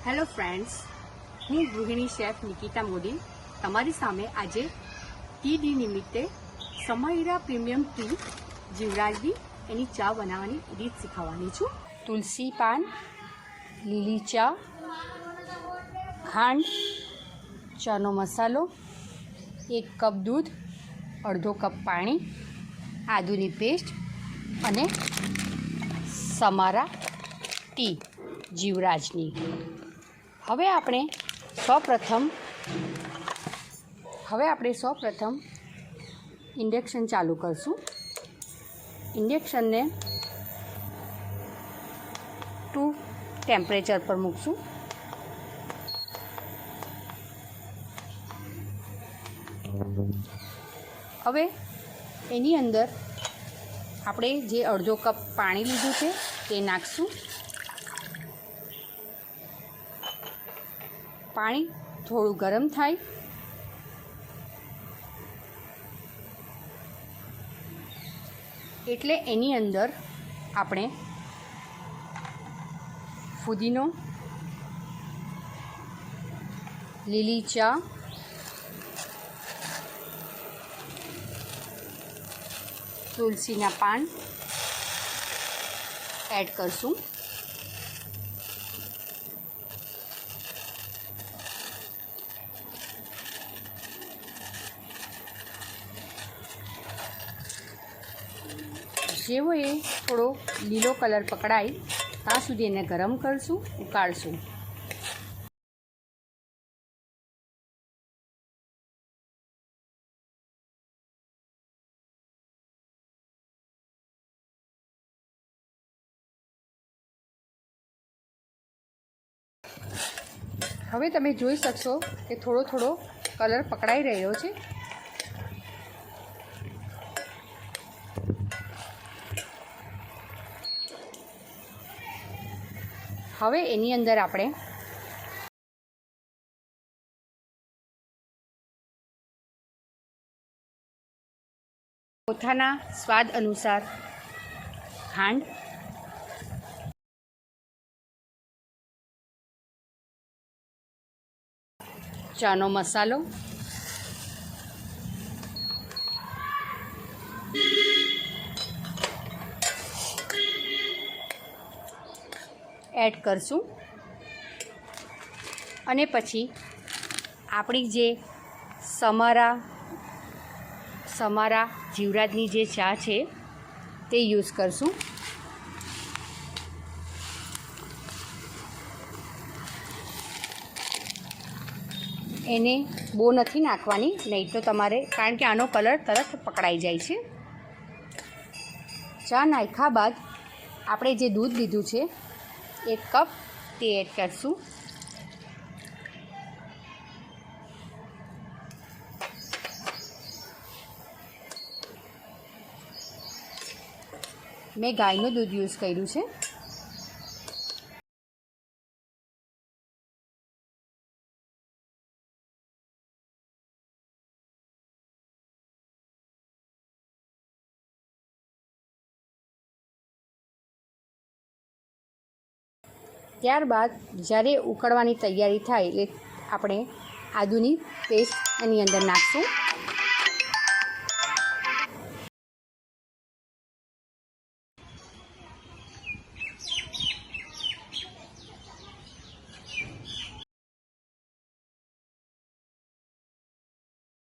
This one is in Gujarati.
હેલો ફ્રેન્ડ્સ, હું ગૃહિણી શેફ નિકિતા મોદી તમારી સામે આજે ટી નિમિત્તે સમયરા પ્રીમિયમ ટી જીવરાજની એની ચા બનાવવાની રીત શીખવવાની છું। તુલસી પાન, લીલી ચા, ખાંડ, ચાનો મસાલો, 1 કપ દૂધ, અડધો કપ પાણી, આદુની પેસ્ટ અને સમારા ટી જીવરાજની। હવે આપણે સૌપ્રથમ ઇન્ડક્શન ચાલુ કરશું। ઇન્ડક્શનને 2 ટેમ્પરેચર પર મૂકશું। હવે એની અંદર આપણે જે અડધો કપ પાણી લીધું છે તે નાખશું। પાણી થોડું ગરમ થાય એટલે એની અંદર આપણે ફુદીનો, લીલી ચા, તુલસીના પાન એડ કરશું। જેવો એ થોડો લીલો કલર પકડાય ત્યાં સુધી એને ગરમ કરશું, ઉકાળશું। હવે તમે જોઈ શકશો કે થોડો થોડો કલર પકડાઈ રહ્યો છે। હવે એની અંદર આપણે પોતાના સ્વાદ અનુસાર ખાંડ, ચાનો મસાલો, એડ કરશું અને પછી આપણી જે સમારા જીવરાજની જે ચા છે તે યુઝ કરશું। એને બહુ નથી નાખવાની, નહીં તો તમારે, કારણ કે આનો કલર તરત પકડાઈ જાય છે। ચા નાખ્યા બાદ આપણે જે દૂધ લીધું છે 1 કપ તે એડ કરશું। મેં ગાયનું દૂધ યુઝ કર્યું છે। ત્યારબાદ જ્યારે ઉકળવાની તૈયારી થાય એટલે આપણે આદુની પેસ્ટ એની અંદર નાખશું।